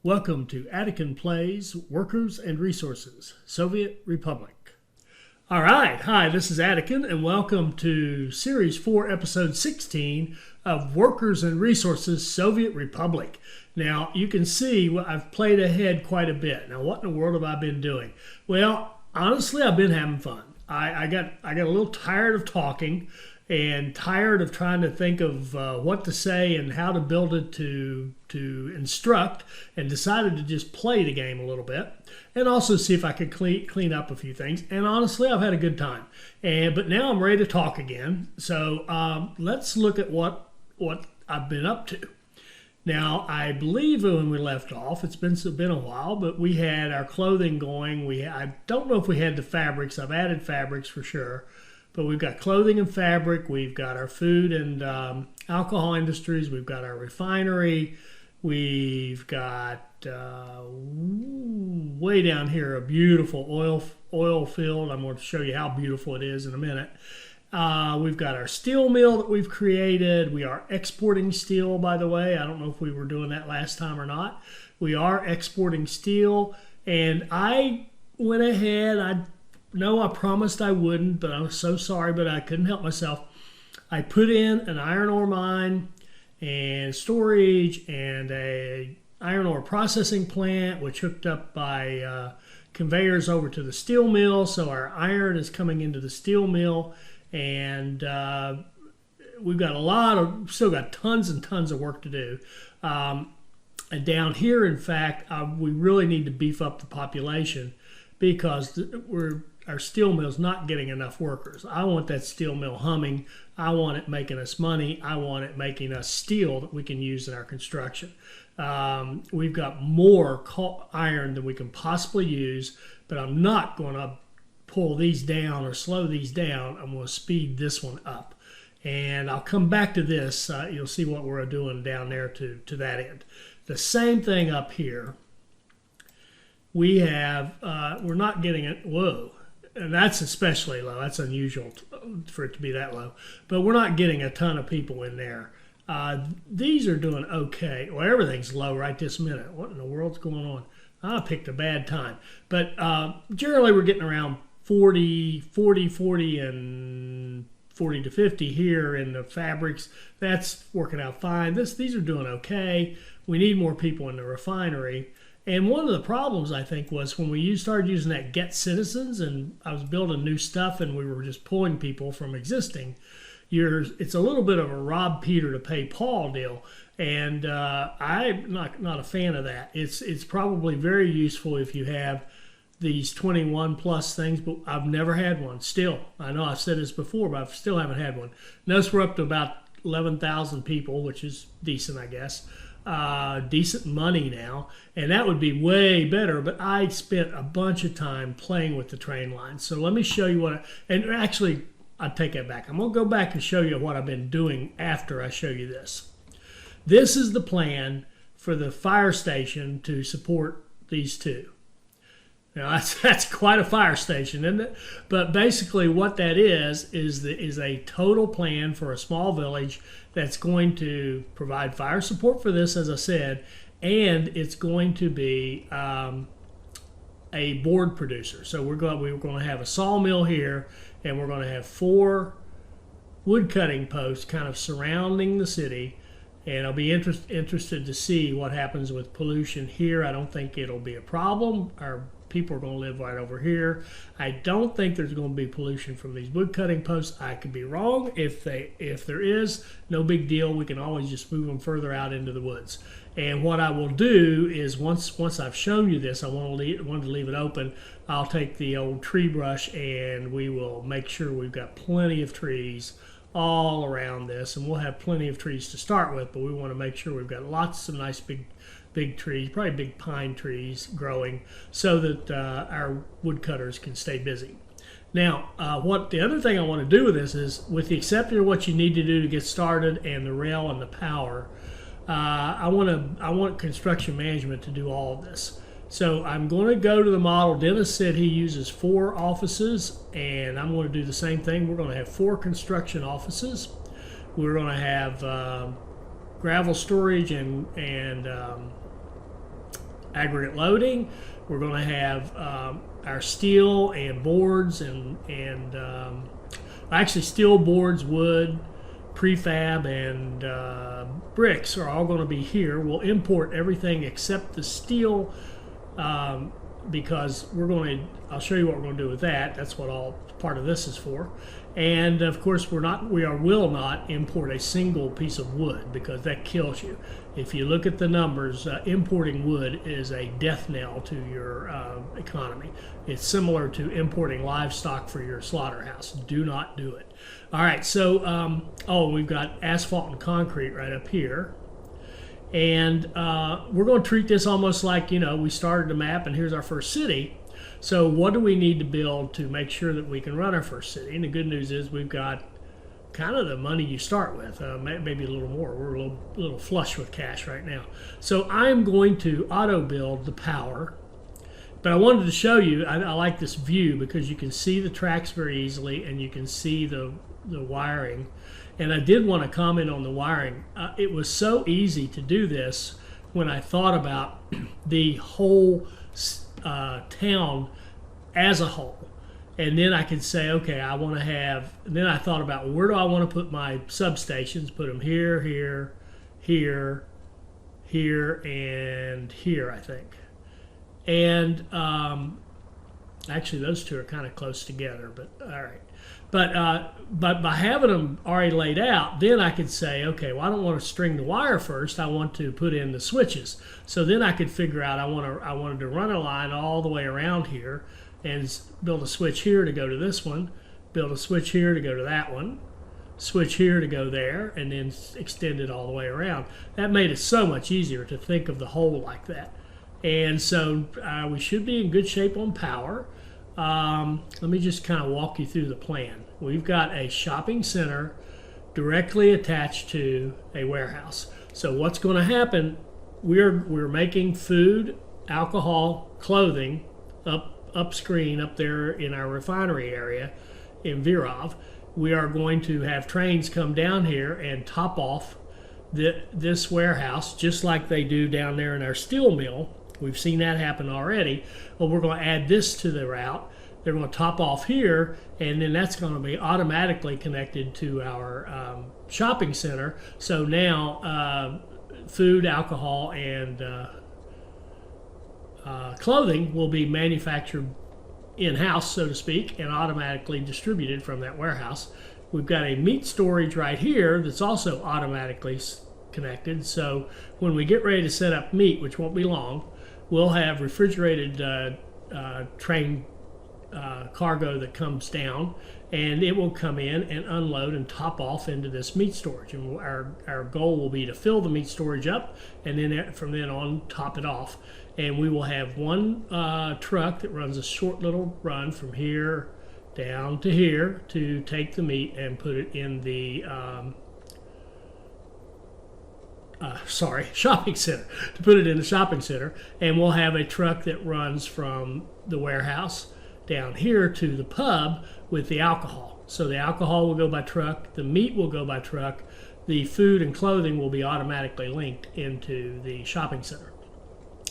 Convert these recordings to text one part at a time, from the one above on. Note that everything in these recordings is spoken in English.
Welcome to Attican Plays Workers and Resources, Soviet Republic. All right, hi, this is Attican, and welcome to Series 4, Episode 16 of Workers and Resources, Soviet Republic. Now, you can see I've played ahead quite a bit. Now, what in the world have I been doing? Well, honestly, I've been having fun. I got a little tired of talking and tired of trying to think of what to say and how to build it to instruct, and decided to just play the game a little bit and also see if I could clean up a few things. And honestly, I've had a good time. But now I'm ready to talk again. So let's look at what I've been up to. Now, I believe when we left off, it's been a while, but we had our clothing going. I don't know if we had the fabrics. I've added fabrics for sure. But we've got clothing and fabric. We've got our food and alcohol industries. We've got our refinery. We've got way down here a beautiful oil field. I'm going to show you how beautiful it is in a minute. We've got our steel mill that we've created. We are exporting steel, by the way. I don't know if we were doing that last time or not. We are exporting steel. And I went ahead. I promised I wouldn't, but I'm so sorry, but I couldn't help myself. I put in an iron ore mine and storage and a iron ore processing plant, which hooked up by conveyors over to the steel mill. So our iron is coming into the steel mill, and we've got still got tons and tons of work to do. And down here, in fact, we really need to beef up the population because our steel mill's not getting enough workers. I want that steel mill humming. I want it making us money. I want it making us steel that we can use in our construction. We've got more iron than we can possibly use, but I'm not going to pull these down or slow these down. I'm going to speed this one up. And I'll come back to this. You'll see what we're doing down there to that end. The same thing up here. We have, we're not getting it, whoa. And that's especially low. That's unusual for it to be that low. But we're not getting a ton of people in there. These are doing okay. Well, everything's low right this minute. What in the world's going on? I picked a bad time. But generally, we're getting around 40, and 40 to 50 here in the fabrics. That's working out fine. These are doing okay. We need more people in the refinery. And one of the problems, I think, was when we started using that Get Citizens, and I was building new stuff, and we were just pulling people from existing. It's a little bit of a rob Peter to pay Paul deal, and I'm not a fan of that. It's probably very useful if you have these 21 plus things, but I've never had one. Still, I know I've said this before, but I still haven't had one. Notice we're up to about 11,000 people, which is decent, I guess. Decent money now, and that would be way better, but I spent a bunch of time playing with the train lines. So let me show you and actually I take that back. I'm going to go back and show you what I've been doing after I show you this. This is the plan for the fire station to support these two. Now that's quite a fire station, isn't it? But basically what that is a total plan for a small village that's going to provide fire support for this, as I said, and it's going to be a board producer. So we're going to have a sawmill here, and we're going to have 4 wood cutting posts kind of surrounding the city. And I'll be interested to see what happens with pollution here. I don't think it'll be a problem. Our people are going to live right over here. I don't think there's going to be pollution from these wood cutting posts. I could be wrong. If there is, no big deal. We can always just move them further out into the woods. And what I will do is once I've shown you this, I want to leave it open. I'll take the old tree brush and we will make sure we've got plenty of trees all around this, and we'll have plenty of trees to start with, but we want to make sure we've got lots of nice big trees, probably big pine trees growing, so that our woodcutters can stay busy. Now, the other thing I want to do with this is, with the exception of what you need to do to get started and the rail and the power, I want construction management to do all of this. So I'm going to go to the model. Dennis said he uses 4 offices, and I'm going to do the same thing. We're going to have 4 construction offices. We're going to have gravel storage and aggregate loading. We're going to have our steel and boards and actually steel, boards, wood, prefab, and bricks are all going to be here. We'll import everything except the steel because we're going to, I'll show you what we're going to do with that. That's what all part of this is for. And of course, will not import a single piece of wood because that kills you. If you look at the numbers, importing wood is a death knell to your economy. It's similar to importing livestock for your slaughterhouse. Do not do it. All right, so we've got asphalt and concrete right up here. And we're going to treat this almost like, we started the map and here's our first city. So what do we need to build to make sure that we can run our first city? And the good news is we've got kind of the money you start with, maybe a little more. We're a little flush with cash right now. So I'm going to auto build the power. But I wanted to show you, I like this view because you can see the tracks very easily and you can see the wiring. And I did want to comment on the wiring. It was so easy to do this when I thought about the whole town as a whole. And then I could say, okay, I want to have, and then I thought about where do I want to put my substations, put them here, here, here, here, and here, I think. And actually those two are kind of close together, but all right. But by having them already laid out, then I could say, okay, well, I don't want to string the wire first. I want to put in the switches. So then I could figure out I wanted to run a line all the way around here and build a switch here to go to this one, build a switch here to go to that one, switch here to go there, and then extend it all the way around. That made it so much easier to think of the whole like that. And so we should be in good shape on power. Let me just kind of walk you through the plan. We've got a shopping center directly attached to a warehouse. So what's going to happen, we're making food, alcohol, clothing up screen up there in our refinery area in Virov. We are going to have trains come down here and top off this warehouse just like they do down there in our steel mill. We've seen that happen already. Well, we're going to add this to the route. They're going to top off here, and then that's going to be automatically connected to our shopping center. So now food, alcohol, and clothing will be manufactured in-house, so to speak, and automatically distributed from that warehouse. We've got a meat storage right here that's also automatically connected. So when we get ready to set up meat, which won't be long, we'll have refrigerated train cargo that comes down, and it will come in and unload and top off into this meat storage. And our goal will be to fill the meat storage up, and then from then on top it off. And we will have one truck that runs a short little run from here down to here to take the meat and put it in the shopping center, to put it in the shopping center. And we'll have a truck that runs from the warehouse down here to the pub with the alcohol. So the alcohol will go by truck, the meat will go by truck, the food and clothing will be automatically linked into the shopping center.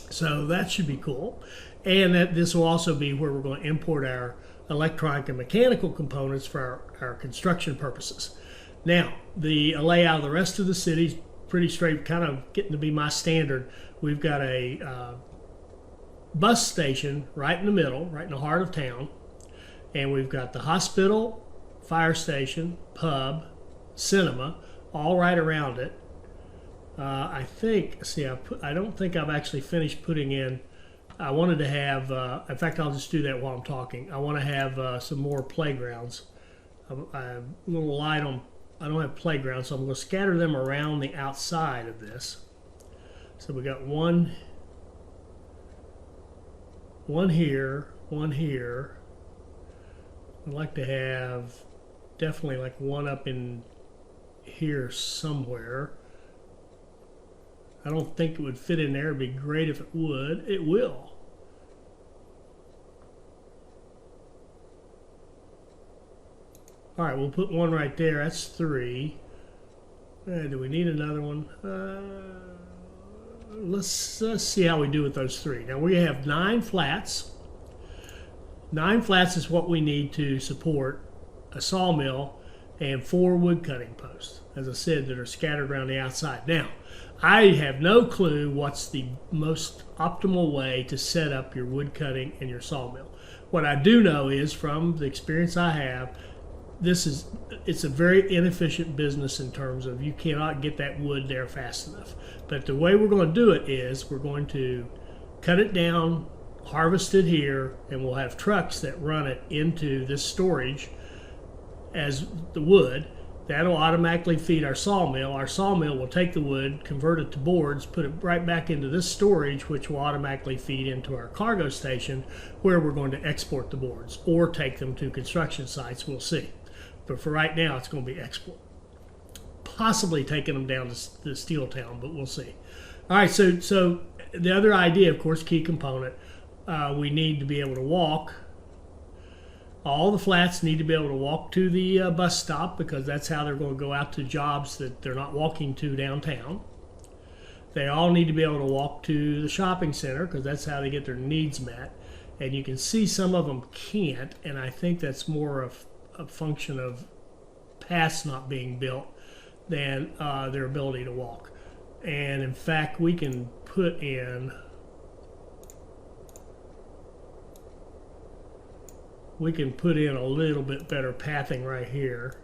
So that should be cool. And that this will also be where we're going to import our electronic and mechanical components for our construction purposes. Now, the layout of the rest of the city is pretty straight, kind of getting to be my standard. We've got a bus station right in the middle, right in the heart of town. And we've got the hospital, fire station, pub, cinema, all right around it. I think, I don't think I've actually finished putting in, I wanted to have, in fact, I'll just do that while I'm talking. I want to have some more playgrounds. I'm a little light on, I don't have playgrounds, so I'm going to scatter them around the outside of this. So we got one here, one here. I'd like to have definitely like one up in here somewhere. I don't think it would fit in there. It'd be great if it would. It will. All right, we'll put one right there. That's 3. Do we need another one? let's see how we do with those 3. Now we have 9 flats. 9 flats is what we need to support a sawmill and 4 wood cutting posts, as I said, that are scattered around the outside. Now, I have no clue what's the most optimal way to set up your wood cutting and your sawmill. What I do know is, from the experience I have, it's a very inefficient business in terms of you cannot get that wood there fast enough. But the way we're going to do it is we're going to cut it down, harvest it here, and we'll have trucks that run it into this storage as the wood. That'll automatically feed our sawmill. Our sawmill will take the wood, convert it to boards, put it right back into this storage, which will automatically feed into our cargo station, where we're going to export the boards or take them to construction sites. We'll see. But for right now, it's going to be export. Possibly taking them down to Steel Town, but we'll see. All right, so the other idea, of course, key component, we need to be able to walk. All the flats need to be able to walk to the bus stop, because that's how they're going to go out to jobs that they're not walking to downtown. They all need to be able to walk to the shopping center, because that's how they get their needs met. And you can see some of them can't, and I think that's more of a function of paths not being built than their ability to walk. And in fact, we can put in a little bit better pathing right here.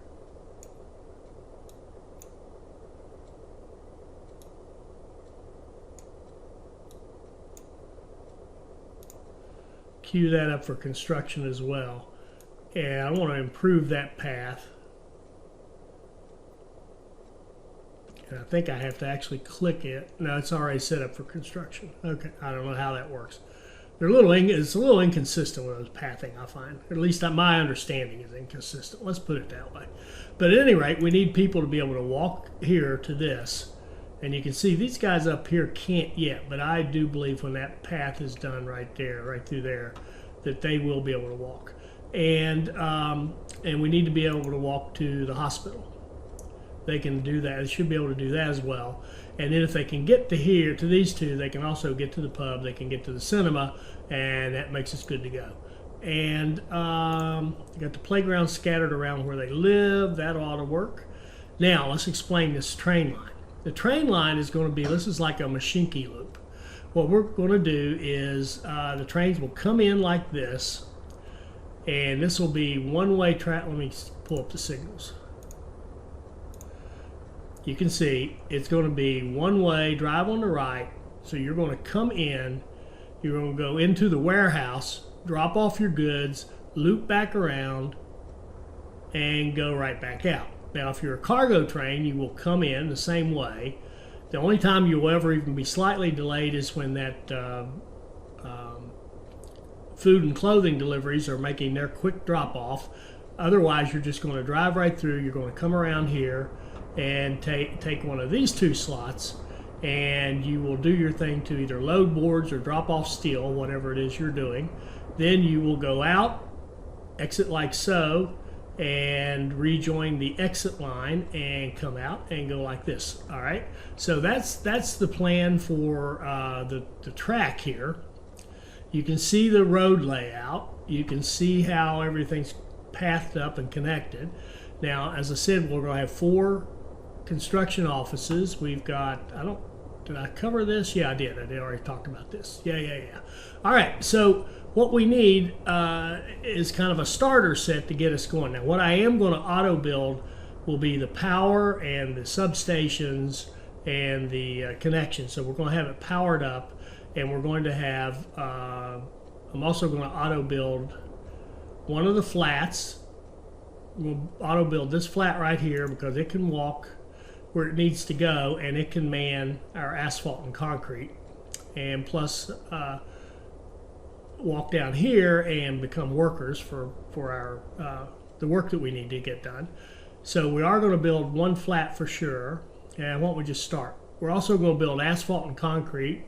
Cue that up for construction as well. And I want to improve that path. And I think I have to actually click it. No, it's already set up for construction. Okay, I don't know how that works. It's a little inconsistent with those pathing, I find. At least my understanding is inconsistent. Let's put it that way. But at any rate, we need people to be able to walk here to this. And you can see these guys up here can't yet, but I do believe when that path is done right there, right through there, that they will be able to walk. And we need to be able to walk to the hospital. They can do that. They should be able to do that as well. And then if they can get to here, to these two, they can also get to the pub, they can get to the cinema, and that makes us good to go. And got the playground scattered around where they live. That ought to work. Now, let's explain this train line. The train line is going to be, this is like a Machinke loop. What we're going to do is the trains will come in like this, and this will be one-way track. Let me pull up the signals. You can see it's going to be one-way, drive on the right. So you're going to come in, you're going to go into the warehouse, drop off your goods, loop back around, and go right back out. Now, if you're a cargo train, you will come in the same way. The only time you'll ever even be slightly delayed is when that food and clothing deliveries are making their quick drop-off. Otherwise, you're just going to drive right through. You're going to come around here and take one of these two slots, and you will do your thing to either load boards or drop off steel, whatever it is you're doing. Then you will go out, exit like so, and rejoin the exit line and come out and go like this. All right, so that's the plan for the track here. You can see the road layout. You can see how everything's pathed up and connected. Now, as I said, we're going to have 4 construction offices. We've got, did I cover this? Yeah, I did. I already talked about this. Yeah. All right, so what we need is kind of a starter set to get us going. Now, what I am going to auto build will be the power and the substations and the connections. So we're going to have it powered up, and we're going to have, I'm also going to auto build one of the flats. We'll auto build this flat right here because it can walk where it needs to go, and it can man our asphalt and concrete, and plus walk down here and become workers for our the work that we need to get done. So we are going to build one flat for sure. And why don't we just start? We're also going to build asphalt and concrete.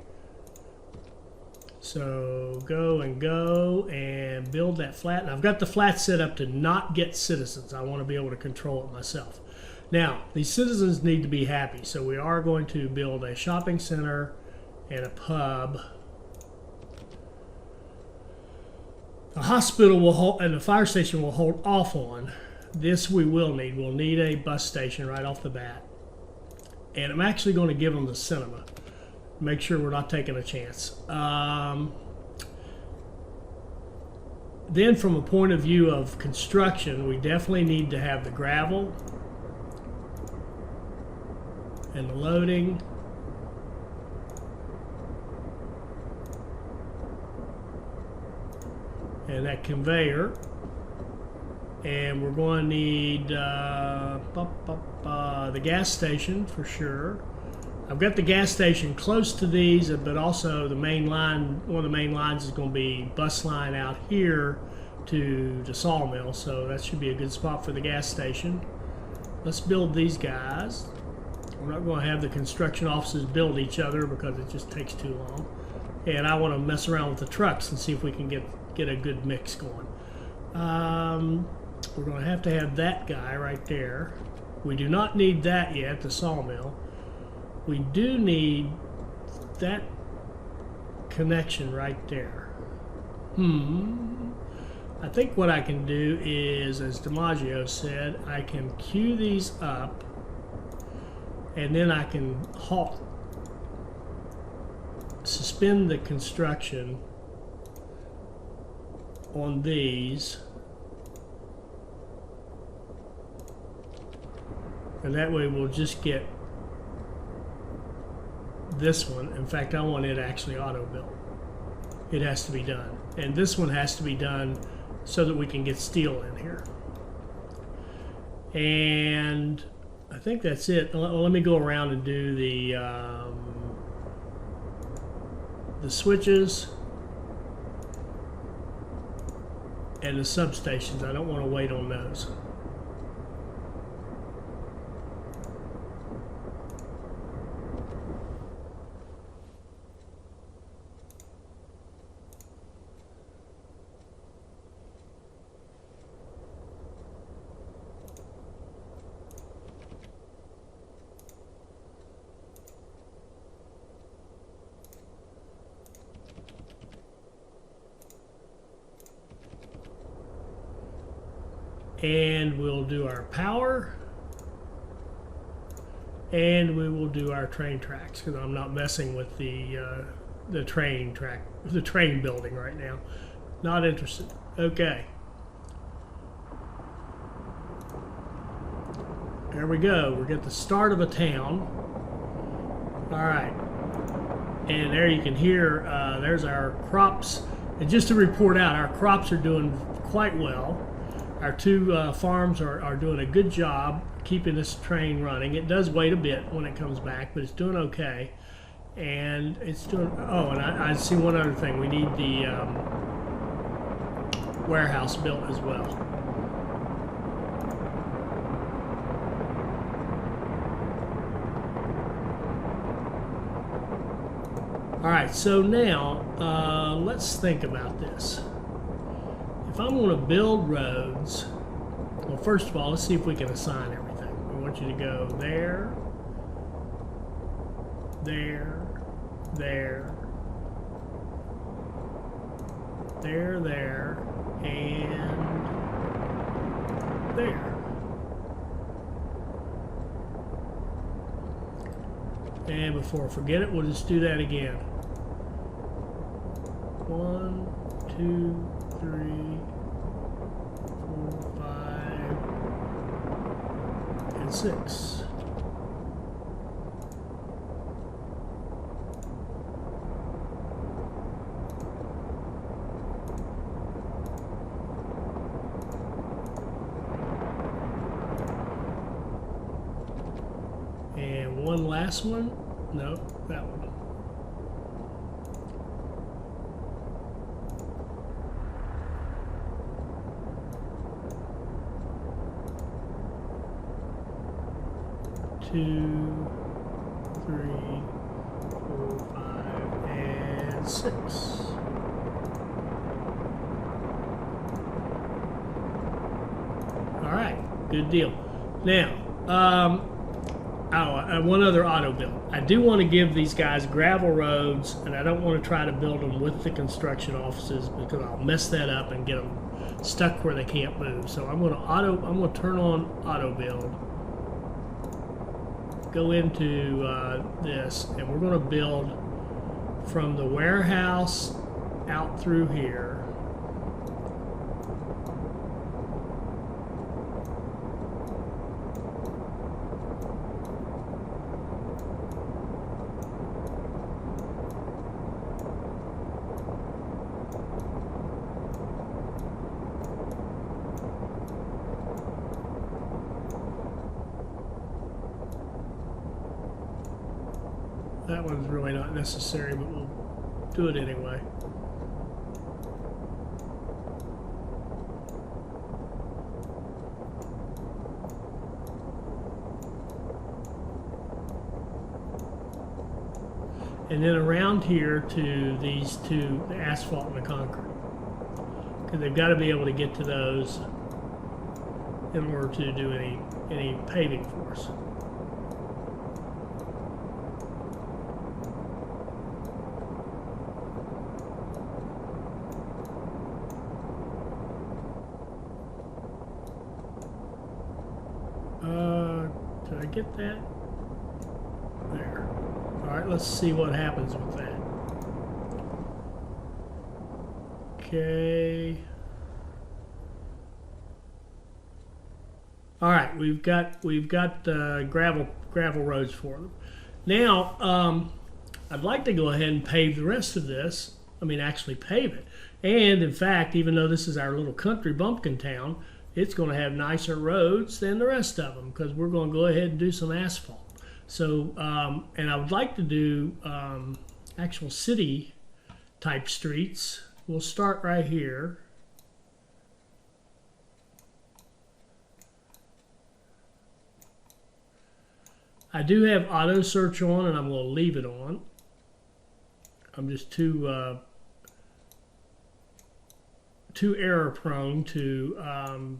So go and build that flat. And I've got the flat set up to not get citizens. I want to be able to control it myself. Now, these citizens need to be happy. So we are going to build a shopping center and a pub. The hospital will hold, and the fire station will hold off on. This we will need. We'll need a bus station right off the bat. And I'm actually going to give them the cinema. Make sure we're not taking a chance. Then from a point of view of construction, we definitely need to have the gravel and the loading. And that conveyor. And we're going to need the gas station for sure. I've got the gas station close to these, but also the main line, one of the main lines is going to be bus line out here to the sawmill, so that should be a good spot for the gas station. Let's build these guys. We're not going to have the construction offices build each other because it just takes too long. And I want to mess around with the trucks and see if we can get a good mix going. We're going to have that guy right there. We do not need that yet, the sawmill. We do need that connection right there. I think what I can do is, as DiMaggio said, I can queue these up and then I can suspend the construction on these, and that way we'll just get this one. In fact, I want it actually auto built. It has to be done, and this one has to be done so that we can get steel in here. And I think that's it. Let me go around and do the switches and the substations. I don't want to wait on those. And we'll do our power, and we will do our train tracks, because I'm not messing with the train track, the train building right now. Not interested. Okay. There we go. We're at the start of a town. All right. And there you can hear, there's our crops. And just to report out, our crops are doing quite well. Our two farms are doing a good job keeping this train running. It does wait a bit when it comes back, but it's doing okay. And it's doing, oh, and I see one other thing. We need the warehouse built as well. All right, so now let's think about this. If I'm going to build roads, well, first of all, let's see if we can assign everything. We want you to go there, there, there, there, there, and there. And before I forget it, we'll just do that again. 1, 2, 3, 4, 5, and 6. And one last one. No, that one. Two, 3, 4, 5, and 6. All right, good deal. Now, Oh, one other auto build. I do want to give these guys gravel roads, and I don't want to try to build them with the construction offices because I'll mess that up and get them stuck where they can't move. So I'm going to turn on auto build. Go into this, and we're going to build from the warehouse out through here. That one's really not necessary, but we'll do it anyway. And then around here to these two, the asphalt and the concrete. Because they've got to be able to get to those in order to do any paving for us. Did I get that? There. All right, let's see what happens with that. Okay. All right, we've got gravel roads for them. Now, I'd like to go ahead and pave the rest of this. I mean, actually pave it. And in fact, even though this is our little country bumpkin town, it's going to have nicer roads than the rest of them because we're going to go ahead and do some asphalt. So, and I would like to do actual city type streets. We'll start right here. I do have auto search on, and I'm going to leave it on. I'm just too error prone to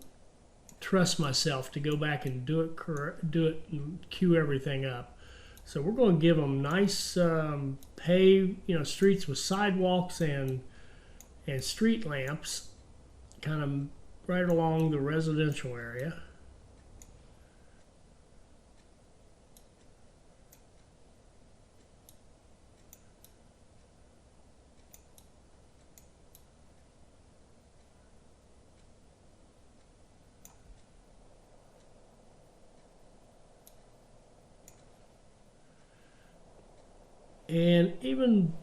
trust myself to go back and do it and queue everything up. So we're going to give them nice paved, streets with sidewalks and street lamps, kind of right along the residential area. And even,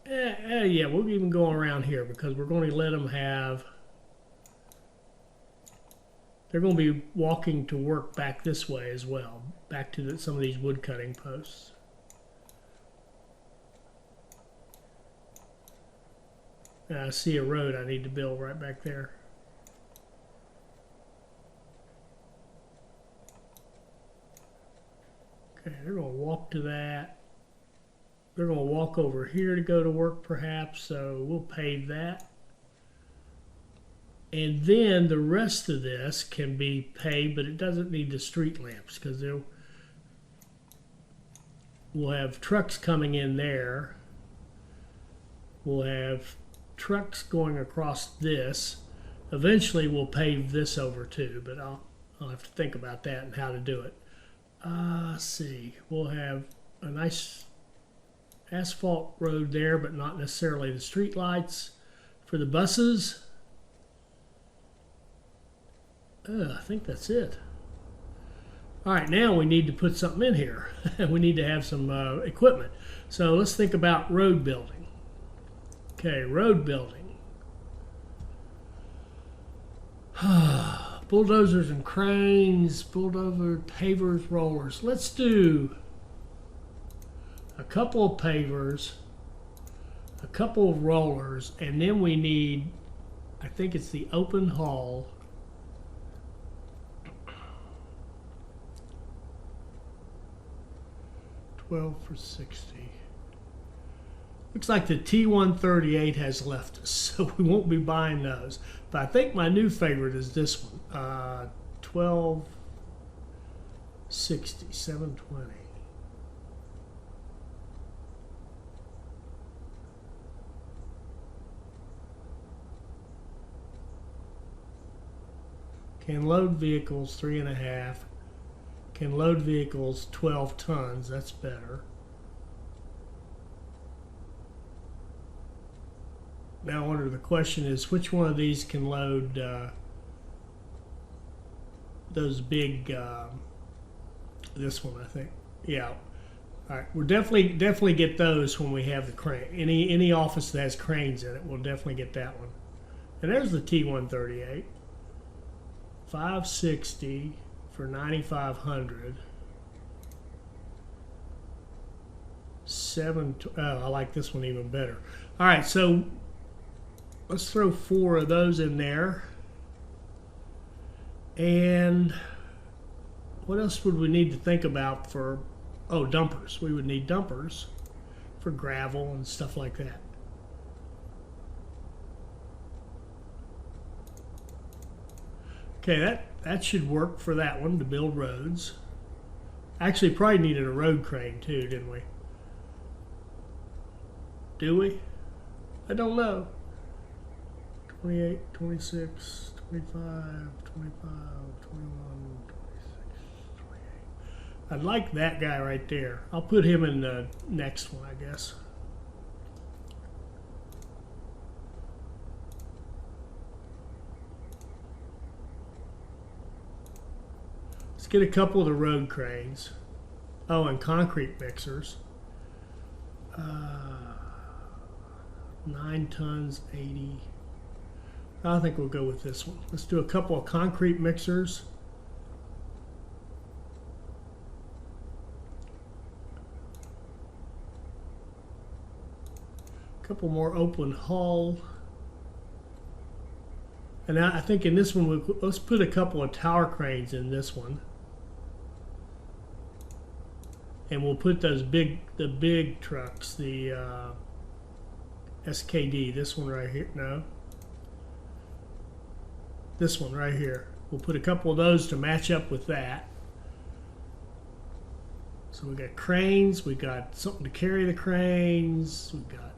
yeah, we'll even go around here because we're going to let them have, they're going to be walking to work back this way as well, back to some of these wood cutting posts. I see a road I need to build right back there. Okay, they're going to walk to that. They're going to walk over here to go to work perhaps, so we'll pave that. And then the rest of this can be paved, but it doesn't need the street lamps because we'll have trucks coming in there. We'll have trucks going across this. Eventually we'll pave this over too, but I'll have to think about that and how to do it. Let's see, we'll have a nice asphalt road there, but not necessarily the street lights for the buses. I think that's it. All right, now we need to put something in here. We need to have some equipment. So let's think about road building. Okay, road building. Bulldozers and cranes, bulldozer, pavers, rollers. Let's do a couple of pavers, a couple of rollers, and then we need, I think it's the open haul. $12 for 60. Looks like the T138 has left us, so we won't be buying those. But I think my new favorite is this one, 12 60, 720. Can load vehicles 3.5. Can load vehicles 12 tons. That's better. Now I wonder, the question is, which one of these can load those big, this one, I think. Yeah. All right, we'll definitely get those when we have the crane. Any office that has cranes in it, we'll definitely get that one. And there's the T138. 560 for 9,500. I like this one even better. All right, so let's throw 4 of those in there. And what else would we need to think about for, oh, dumpers. We would need dumpers for gravel and stuff like that. Okay, that should work for that one, to build roads. Actually, probably needed a road crane too, didn't we? Do we? I don't know. 28, 26, 25, 25, 21, 26, 28. I like that guy right there. I'll put him in the next one, I guess. Let's get a couple of the road cranes. Oh, and concrete mixers. 9 tons, 80. I think we'll go with this one. Let's do a couple of concrete mixers. A couple more open hull. And I think in this one, let's put a couple of tower cranes in this one. And we'll put those the big trucks, the SKD, this one right here, no. This one right here. We'll put a couple of those to match up with that. So we got cranes, we got something to carry the cranes, we got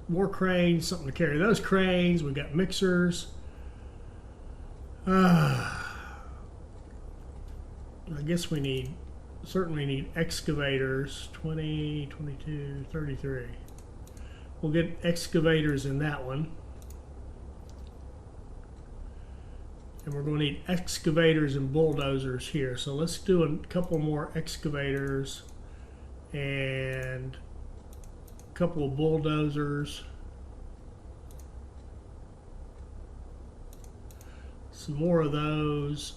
more cranes, something to carry those cranes, we got mixers. I guess we certainly need excavators, 20, 22, 33. We'll get excavators in that one. And we're going to need excavators and bulldozers here. So let's do a couple more excavators and a couple of bulldozers. Some more of those.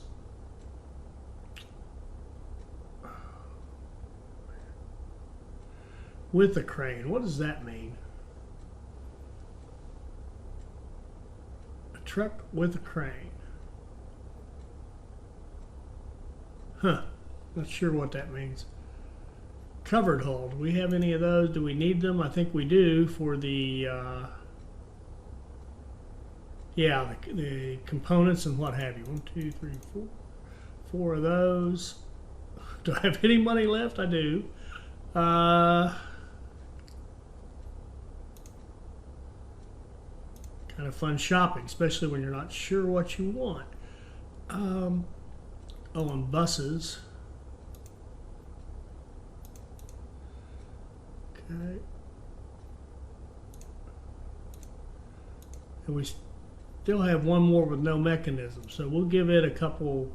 With a crane. What does that mean? A truck with a crane. Huh. Not sure what that means. Covered hull. Do we have any of those? Do we need them? I think we do for the yeah, the components and what have you. 1, 2, 3, 4. 4 of those. Do I have any money left? I do. Kind of fun shopping, especially when you're not sure what you want. Oh, and buses. Okay. And we still have one more with no mechanism, so we'll give it a couple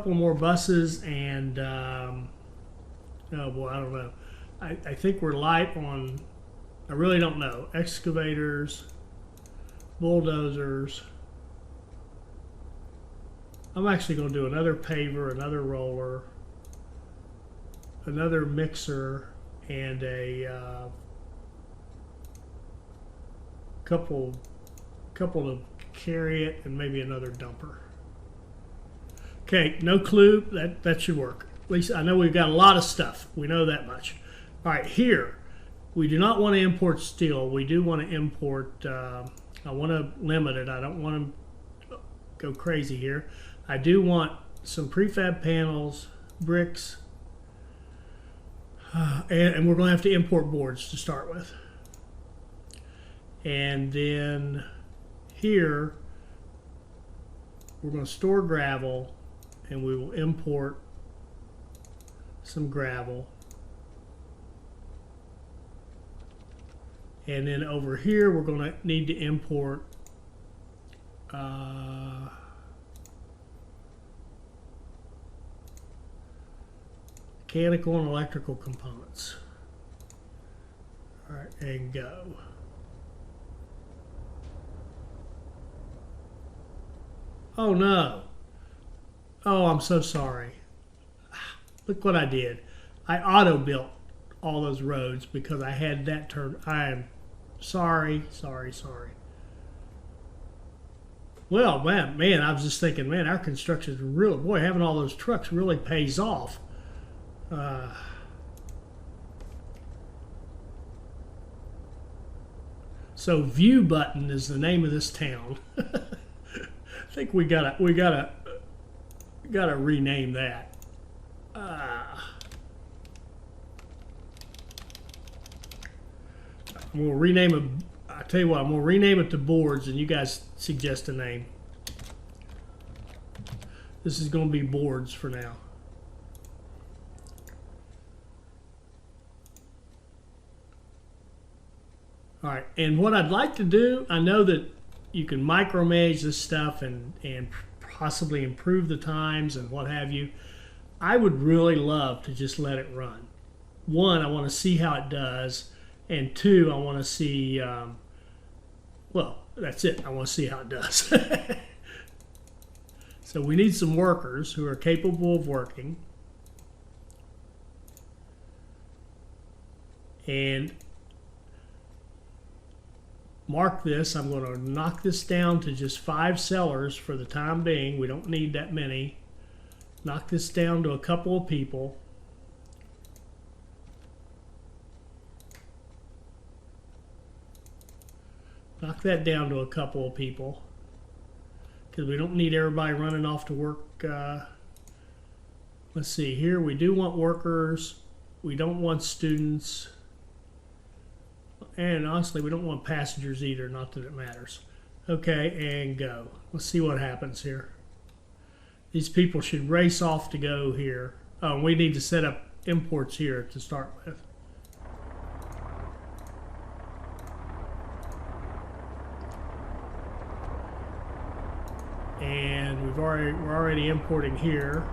more buses. And oh boy, I don't know. I think we're light on. I really don't know. Excavators, bulldozers. I'm actually going to do another paver, another roller, another mixer, and a couple to carry it, and maybe another dumper. Okay, no clue. That should work. At least I know we've got a lot of stuff. We know that much. All right, here we do not want to import steel. We do want to import. I want to limit it. I don't want to go crazy here. I do want some prefab panels, bricks. And we're going to have to import boards to start with. And then here, we're going to store gravel, and we will import some gravel. And then over here, we're going to need to import mechanical and electrical components. All right, and go. Oh no. Oh, I'm so sorry. Look what I did. I auto-built all those roads because I had that turned. I am sorry. Well, man, I was just thinking, man, our construction is really, boy, having all those trucks really pays off. So View Button is the name of this town. I think we gotta rename that. We'll rename it. I tell you what, I'm gonna rename it to Boards, and you guys suggest a name. This is gonna be Boards for now. All right, and what I'd like to do, I know that you can micromanage this stuff and possibly improve the times and what have you. I would really love to just let it run. One, I want to see how it does, and two, I want to see, well, that's it. I want to see how it does. So we need some workers who are capable of working. And mark this. I'm going to knock this down to just 5 sellers for the time being. We don't need that many. Knock this down to a couple of people. Knock that down to a couple of people because we don't need everybody running off to work. Let's see here. We do want workers. We don't want students. And honestly, we don't want passengers either, not that it matters. Okay, and go. Let's see what happens here. These people should race off to go here. Oh, we need to set up imports here to start with. And we're already importing here.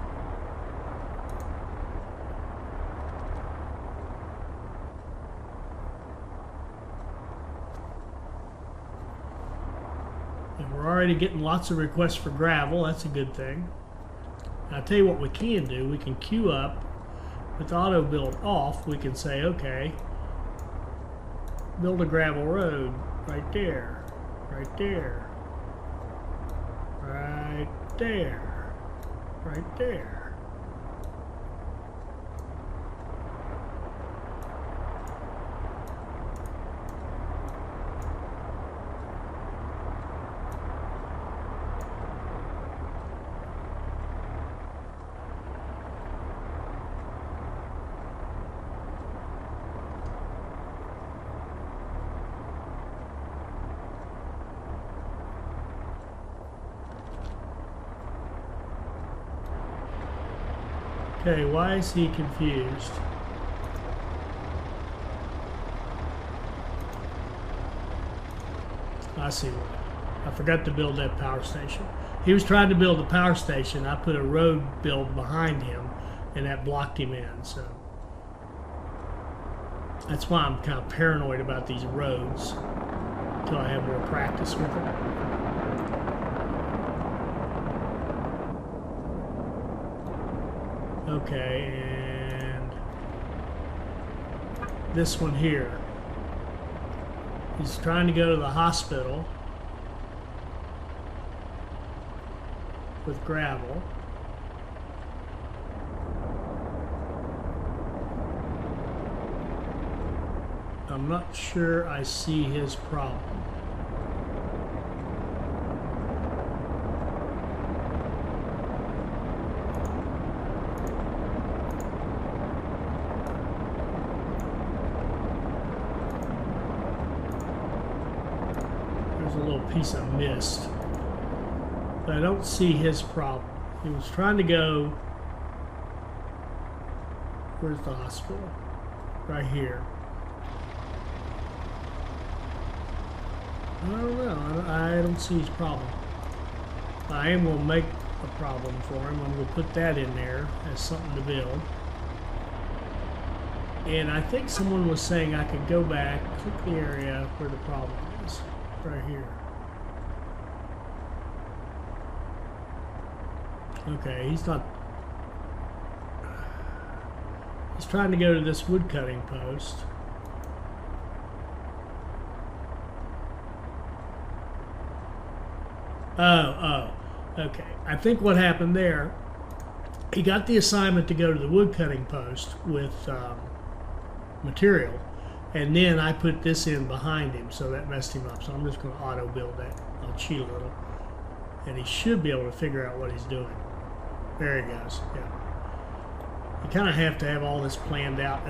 We're already getting lots of requests for gravel. That's a good thing. And I'll tell you what we can do. We can queue up with auto build off. We can say, okay, build a gravel road right there, right there, right there, right there. Okay, why is he confused? I see what. I forgot to build that power station. He was trying to build a power station. I put a road build behind him, and that blocked him in. So that's why I'm kind of paranoid about these roads until I have more practice with them. Okay, and this one here. He's trying to go to the hospital with gravel. I'm not sure I see his problem. There's a little piece I missed. But I don't see his problem. He was trying to go... Where's the hospital? Right here. I don't know. I don't see his problem. I am going to make a problem for him. I'm going to put that in there as something to build. And I think someone was saying I could go back, click the area where the problem is. Right here. Okay, he's not... He's trying to go to this wood cutting post. Oh, okay. I think what happened there, he got the assignment to go to the wood cutting post with material, and then I put this in behind him, so that messed him up. So I'm just going to auto build that. I'll cheat a little, and he should be able to figure out what he's doing. There he goes. Yeah. You kind of have to have all this planned out.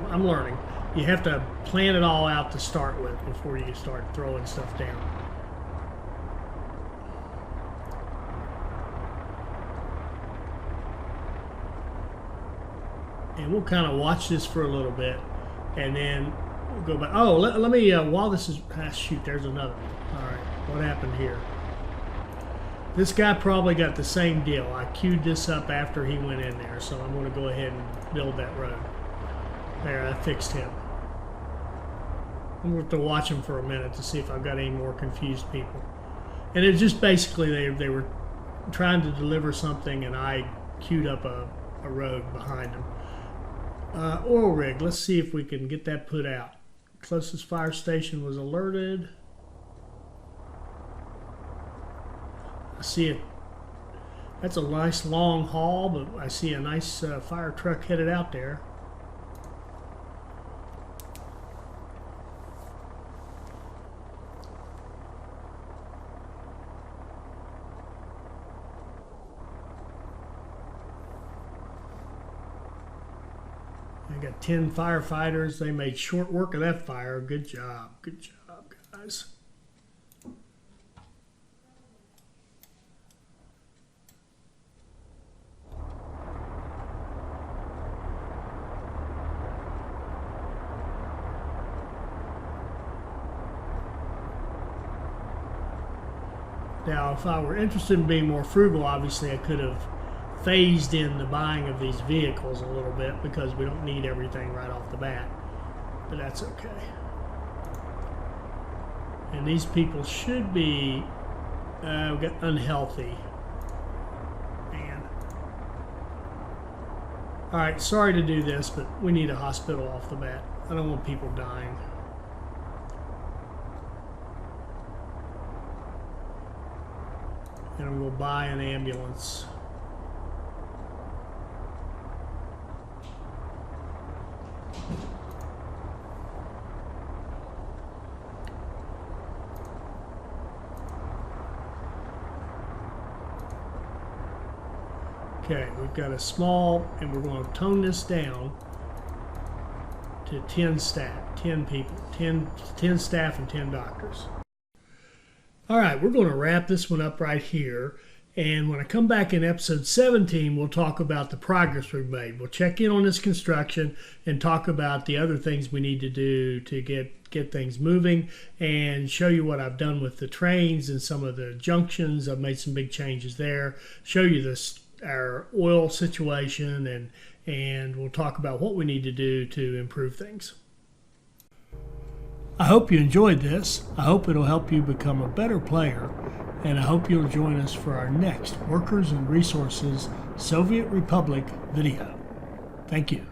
I'm learning. You have to plan it all out to start with before you start throwing stuff down. And we'll kind of watch this for a little bit, and then we'll go back. Oh, let me, while this is, shoot, there's another one. All right, what happened here? This guy probably got the same deal. I queued this up after he went in there, so I'm going to go ahead and build that road. There, I fixed him. I'm going to have to watch him for a minute to see if I've got any more confused people. And it's just basically they were trying to deliver something, and I queued up a road behind them. Oil rig, let's see if we can get that put out. Closest fire station was alerted. I see it. That's a nice long haul, but I see a nice fire truck headed out there. I got 10 firefighters. They made short work of that fire. Good job. Good job, guys. Now, if I were interested in being more frugal, obviously I could have phased in the buying of these vehicles a little bit because we don't need everything right off the bat, but that's okay. And these people should be unhealthy. Man. All right, sorry to do this, but we need a hospital off the bat. I don't want people dying. And we'll buy an ambulance. Okay, we've got a small, and we're going to tone this down to 10 staff, 10 people, 10 staff and 10 doctors. All right, we're going to wrap this one up right here. And when I come back in episode 17, we'll talk about the progress we've made. We'll check in on this construction and talk about the other things we need to do to get things moving and show you what I've done with the trains and some of the junctions. I've made some big changes there. Show you our oil situation, and we'll talk about what we need to do to improve things. I hope you enjoyed this. I hope it'll help you become a better player, and I hope you'll join us for our next Workers and Resources Soviet Republic video. Thank you.